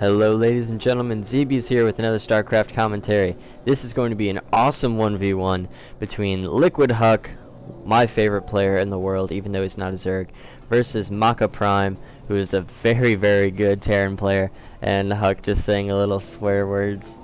Hello ladies and gentlemen, ZB's here with another StarCraft commentary. This is going to be an awesome 1v1 between Liquid Huck, my favorite player in the world even though he's not a Zerg, versus Makaprime, who is a very good Terran player, and Huck just saying a little swear words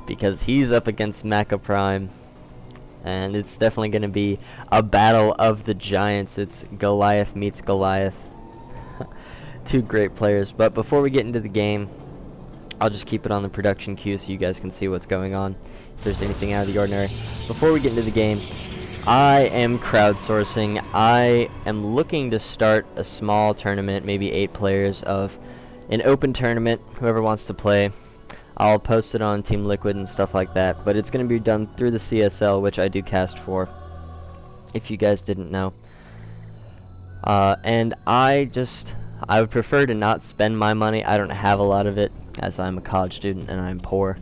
because he's up against Makaprime, and it's definitely going to be a battle of the giants. It's Goliath meets Goliath. Two great players, but before we get into the game, I'll just keep it on the production queue so you guys can see what's going on, if there's anything out of the ordinary. Before we get into the game, I am crowdsourcing. I am looking to start a small tournament, maybe 8 players, of an open tournament. Whoever wants to play, I'll post it on Team Liquid and stuff like that, but it's going to be done through the CSL, which I do cast for, if you guys didn't know. And I would prefer to not spend my money. I don't have a lot of it, as I'm a college student and I'm poor.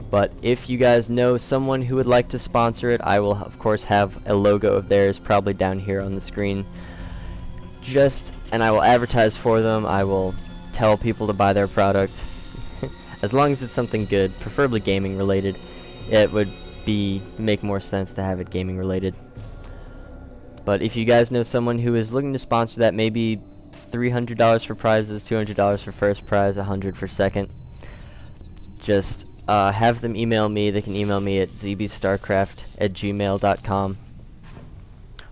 But if you guys know someone who would like to sponsor it, I will of course have a logo of theirs probably down here on the screen. And I will advertise for them. I will tell people to buy their product. As long as it's something good, preferably gaming related. It would make more sense to have it gaming related. But if you guys know someone who is looking to sponsor that, maybe $300 for prizes, $200 for first prize, $100 for second. Just have them email me. They can email me at zbstarcraft@gmail.com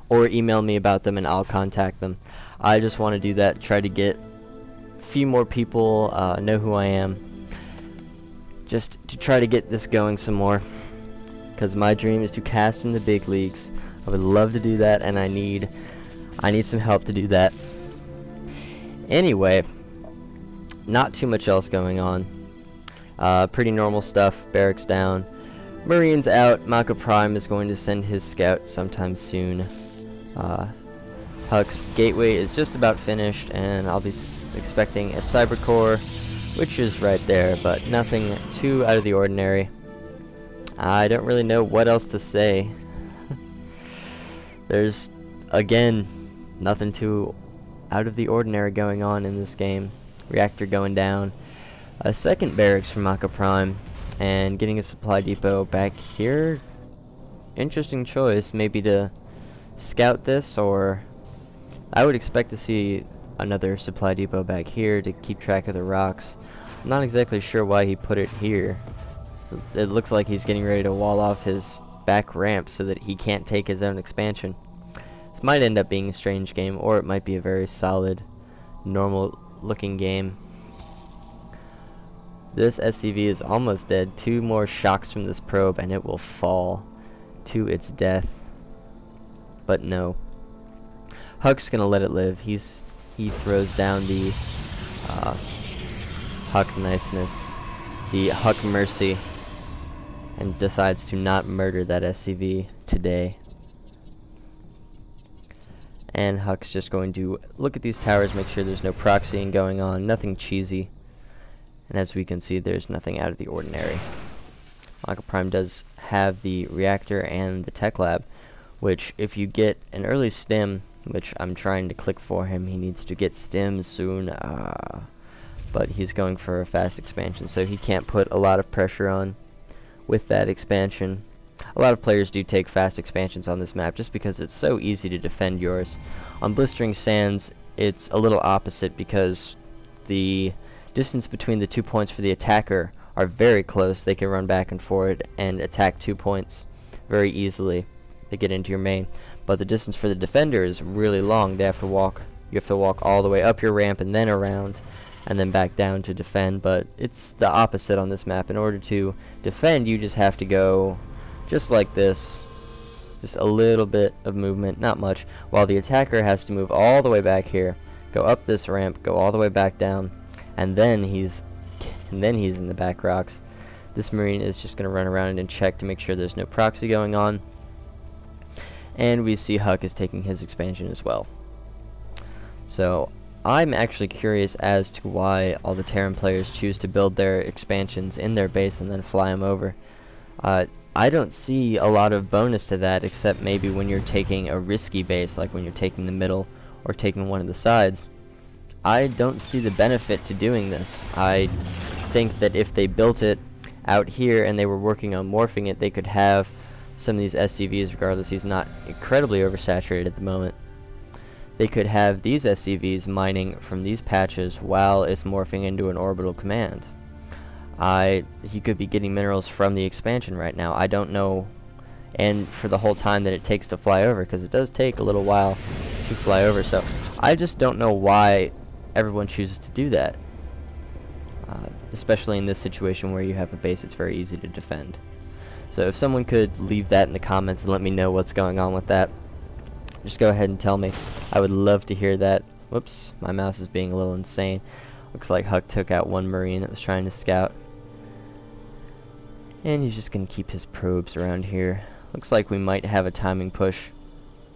or email me about them and I'll contact them. I just want to do that, try to get a few more people know who I am, just to try to get this going some more, because my dream is to cast in the big leagues. I would love to do that, and I need some help to do that. Anyway, not too much else going on. Pretty normal stuff. Barracks down, Marines out. Makaprime is going to send his scout sometime soon. Huck's gateway is just about finished, and I'll be expecting a cyber core, which is right there, but nothing too out of the ordinary. I don't really know what else to say. There's, again, nothing too out of the ordinary going on in this game. Reactor going down. A second barracks for Makaprime, and getting a supply depot back here. Interesting choice, maybe to scout this, or I would expect to see another supply depot back here to keep track of the rocks. I'm not exactly sure why he put it here. It looks like he's getting ready to wall off his back ramp so that he can't take his own expansion. This might end up being a strange game, or it might be a very solid, normal looking game. This SCV is almost dead. 2 more shocks from this probe and it will fall to its death. But no. Huck's gonna let it live. He throws down the Huck niceness, the Huck mercy, and decides to not murder that SCV today. And Huck's just going to look at these towers, make sure there's no proxying going on, nothing cheesy. And as we can see, there's nothing out of the ordinary. Makaprime does have the reactor and the tech lab, which if you get an early stim, which I'm trying to click for him, he needs to get stims soon, but he's going for a fast expansion, so he can't put a lot of pressure on with that expansion. A lot of players do take fast expansions on this map just because it's so easy to defend yours. On Blistering Sands, it's a little opposite because the distance between the 2 points for the attacker are very close. They can run back and forward and attack 2 points very easily to get into your main. But the distance for the defender is really long. You have to walk all the way up your ramp and then around and then back down to defend. But it's the opposite on this map. In order to defend, you just have to go just like this, just a little bit of movement, not much, while the attacker has to move all the way back here, go up this ramp, go all the way back down, and then he's in the back rocks. This Marine is just going to run around and check to make sure there's no proxy going on. And we see Huck is taking his expansion as well. So I'm actually curious as to why all the Terran players choose to build their expansions in their base and then fly them over. I don't see a lot of bonus to that, except maybe when you're taking a risky base, like when you're taking the middle or taking one of the sides. I don't see the benefit to doing this. I think that if they built it out here and they were working on morphing it, they could have some of these SCVs, regardless he's not incredibly oversaturated at the moment. They could have these SCVs mining from these patches while it's morphing into an orbital command. He could be getting minerals from the expansion right now. I don't know, and for the whole time that it takes to fly over, because it does take a little while to fly over, so I just don't know why everyone chooses to do that, especially in this situation where you have a base that's very easy to defend. So if someone could leave that in the comments and let me know what's going on with that, just go ahead and tell me. I would love to hear that. Whoops, my mouse is being a little insane. Looks like Huck took out one Marine that was trying to scout. And he's just going to keep his probes around here. Looks like we might have a timing push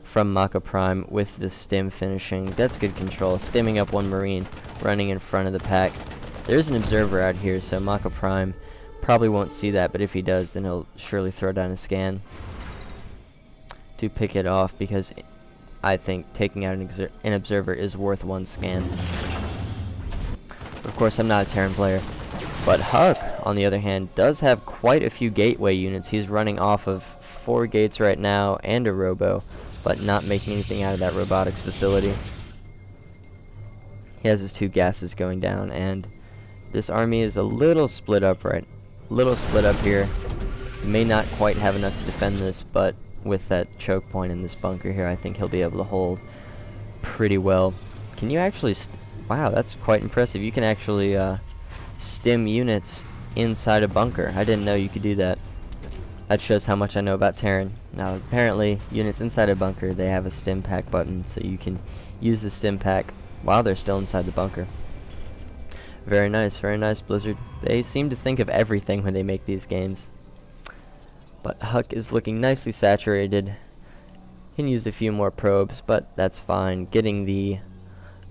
from Makaprime with the stim finishing. That's good control. Stimming up one Marine, running in front of the pack. There's an observer out here, so Makaprime probably won't see that, but if he does, then he'll surely throw down a scan to pick it off, because I think taking out an observer is worth one scan. Of course, I'm not a Terran player, but Huck, on the other hand, does have quite a few gateway units. He's running off of 4 gates right now and a robo, but not making anything out of that robotics facility. He has his 2 gases going down, and this army is a little split up here. May not quite have enough to defend this, but with that choke point in this bunker here, I think he'll be able to hold pretty well. Can you actually... wow, that's quite impressive. You can actually stim units inside a bunker. I didn't know you could do that. That shows how much I know about Terran. Now, apparently, units inside a bunker, they have a stim pack button, so you can use the stim pack while they're still inside the bunker. Very nice, Blizzard. They seem to think of everything when they make these games. But Huck is looking nicely saturated. Can use a few more probes, but that's fine. Getting the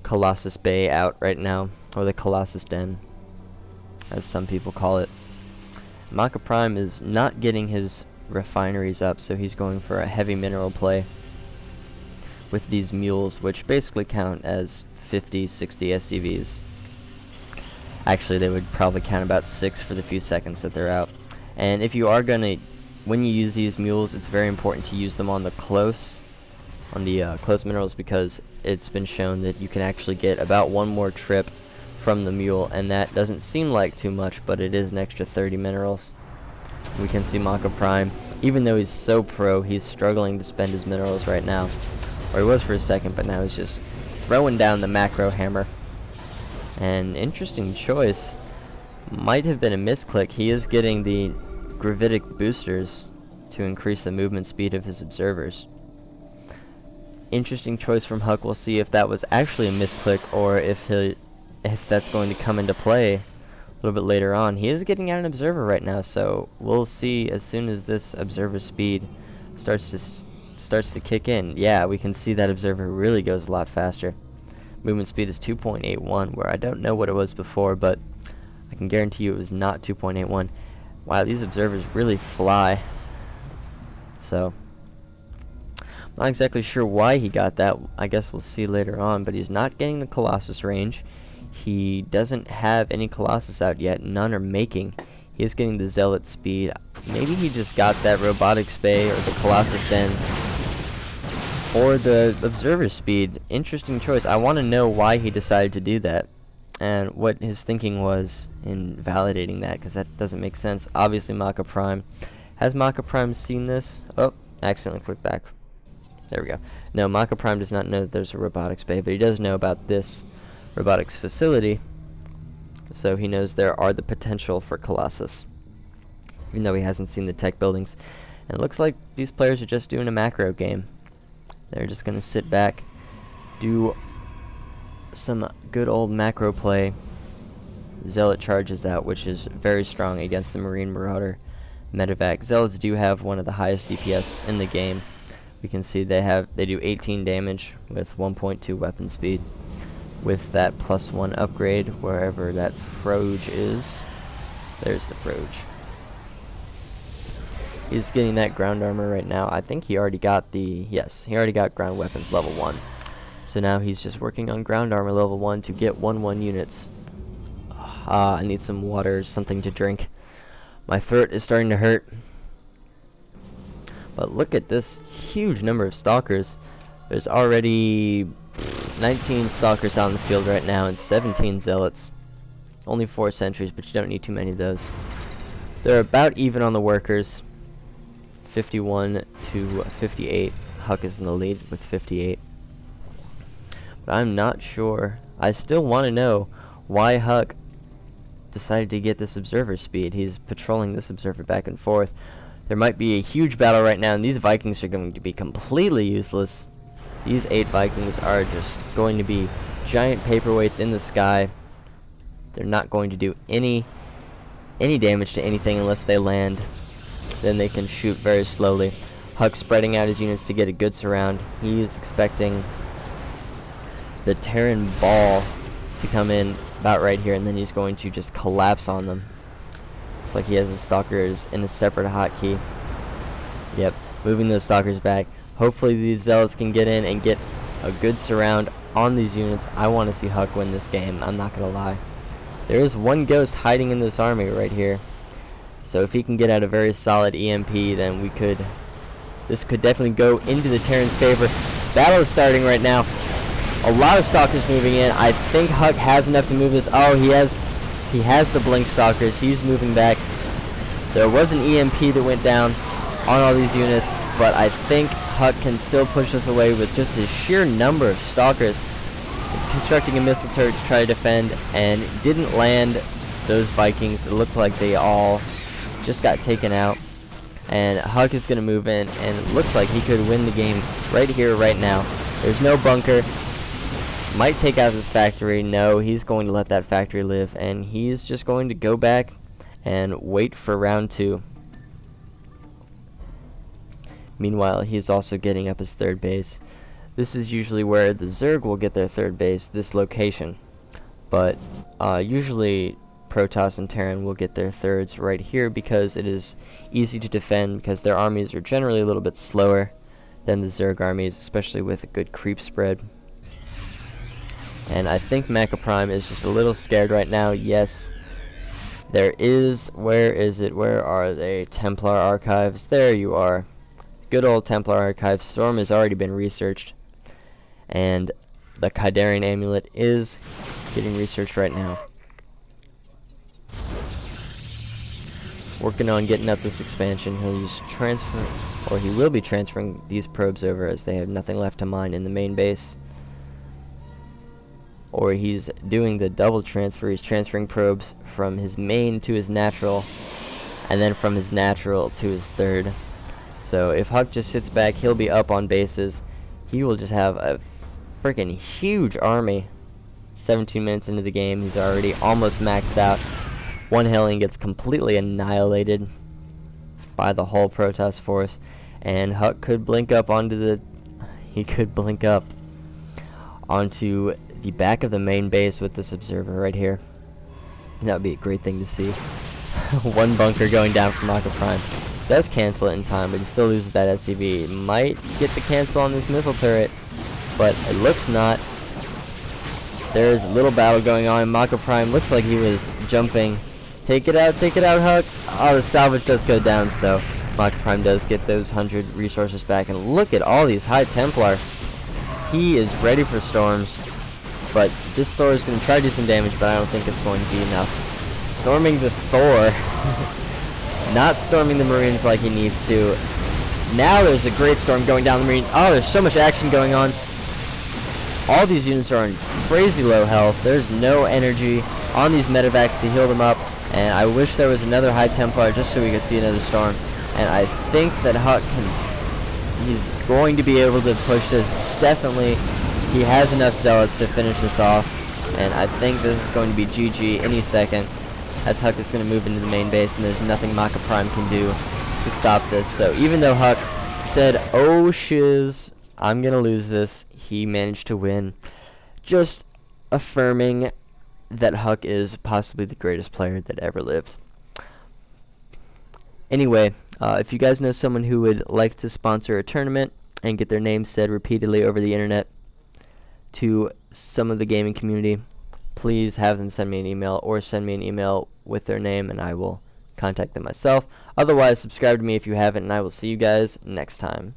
Colossus Bay out right now, or the Colossus Den, as some people call it. Makaprime is not getting his refineries up, so he's going for a heavy mineral play with these mules, which basically count as 50, 60 SCVs. Actually, they would probably count about 6 for the few seconds that they're out. And if you are gonna, when you use these mules, it's very important to use them on the close minerals, because it's been shown that you can actually get about 1 more trip from the mule, and that doesn't seem like too much, but it is an extra 30 minerals. We can see Makaprime, even though he's so pro, he's struggling to spend his minerals right now. Or he was for a second, but now he's just throwing down the macro hammer. An interesting choice. Might have been a misclick. He is getting the gravitic boosters to increase the movement speed of his observers. Interesting choice from Huck. We'll see if that was actually a misclick, or if that's going to come into play a little bit later on. He is getting out an observer right now, so we'll see as soon as this observer speed starts to kick in. Yeah, we can see that observer really goes a lot faster. Movement speed is 2.81, where I don't know what it was before, but I can guarantee you it was not 2.81. Wow, these observers really fly. So, I'm not exactly sure why he got that. I guess we'll see later on, but he's not getting the Colossus range. He doesn't have any Colossus out yet. None are making. He is getting the Zealot speed. Maybe he just got that Robotics Bay or the Colossus Den or the Observer speed. Interesting choice. I want to know why he decided to do that and what his thinking was in validating that, because that doesn't make sense. Obviously Makaprime. Has Makaprime seen this? Oh, accidentally clicked back. There we go. No, Makaprime does not know that there's a Robotics Bay, but he does know about this robotics facility, so he knows there are the potential for Colossus, even though he hasn't seen the tech buildings. And it looks like these players are just doing a macro game. They're just going to sit back, do some good old macro play. Zealot charges out, which is very strong against the Marine Marauder Medevac. Zealots do have one of the highest DPS in the game. We can see they do 18 damage with 1.2 weapon speed. With that +1 upgrade, wherever that Froge is. There's the Froge. He's getting that ground armor right now. I think he already got the... yes, he already got ground weapons level 1. So now he's just working on ground armor level 1 to get 1/1 units. I need some water, something to drink. My throat is starting to hurt. But look at this huge number of stalkers. There's already 19 stalkers out in the field right now and 17 zealots. Only 4 sentries, but you don't need too many of those. They're about even on the workers. 51 to 58. Huck is in the lead with 58. But I'm not sure. I still want to know why Huck decided to get this observer speed. He's patrolling this observer back and forth. There might be a huge battle right now, and these Vikings are going to be completely useless. These 8 Vikings are just going to be giant paperweights in the sky. They're not going to do any damage to anything unless they land. Then they can shoot very slowly. Huck's spreading out his units to get a good surround. He is expecting the Terran ball to come in about right here, and then he's going to just collapse on them. Looks like he has the stalkers in a separate hotkey. Yep, moving those stalkers back. Hopefully these zealots can get in and get a good surround on these units. I want to see Huck win this game, I'm not going to lie. There is one ghost hiding in this army right here. So if he can get out a very solid EMP, then this could definitely go into the Terran's favor. Battle is starting right now. A lot of stalkers moving in. I think Huck has enough to move this. Oh, he has the blink stalkers. He's moving back. There was an EMP that went down on all these units, but I think Huck can still push us away with just the sheer number of stalkers. Constructing a missile turret to try to defend, and didn't land those Vikings. It looked like they all just got taken out. And Huck is going to move in, and it looks like he could win the game right here, right now. There's no bunker. Might take out this factory. No, he's going to let that factory live, and he's just going to go back and wait for round 2. Meanwhile, he's also getting up his 3rd base. This is usually where the Zerg will get their 3rd base, this location. But usually Protoss and Terran will get their 3rds right here because it is easy to defend, because their armies are generally a little bit slower than the Zerg armies, especially with a good creep spread. And I think Makaprime is just a little scared right now. Yes, there is, where is it? Where are they? Templar Archives. There you are. Good old Templar Archives. Storm has already been researched. And the Khydarian Amulet is getting researched right now. Working on getting up this expansion. He'll just transfer, or he will be transferring these probes over as they have nothing left to mine in the main base. Or he's doing the double transfer. He's transferring probes from his main to his natural, and then from his natural to his 3rd. So if Huck just sits back, he'll be up on bases. He will just have a freaking huge army. 17 minutes into the game, he's already almost maxed out. One Hellion gets completely annihilated by the whole Protoss force, and Huck could blink up onto the the back of the main base with this observer right here. That would be a great thing to see. One bunker going down from Makaprime. Does cancel it in time, but he still loses that SCV. Might get the cancel on this missile turret, but it looks not. There's a little battle going on. Makaprime looks like he was jumping. Take it out, Huck. Oh, the salvage does go down, so Makaprime does get those 100 resources back. And look at all these High Templar. He is ready for storms, but this Thor is going to try to do some damage, but I don't think it's going to be enough. Storming the Thor. Not storming the Marines like he needs to. Now there's a great storm going down the Marine. Oh, there's so much action going on. All these units are on crazy low health. There's no energy on these medevacs to heal them up. And I wish there was another High Templar just so we could see another storm. And I think that Huck he's going to be able to push this. Definitely, he has enough zealots to finish this off. And I think this is going to be GG any second, as Huck is going to move into the main base, and there's nothing Makaprime can do to stop this. So even though Huck said, "Oh shiz, I'm going to lose this," he managed to win, just affirming that Huck is possibly the greatest player that ever lived. Anyway, if you guys know someone who would like to sponsor a tournament and get their name said repeatedly over the internet, to some of the gaming community, please have them send me an email, or send me an email with their name and I will contact them myself. Otherwise, subscribe to me if you haven't, and I will see you guys next time.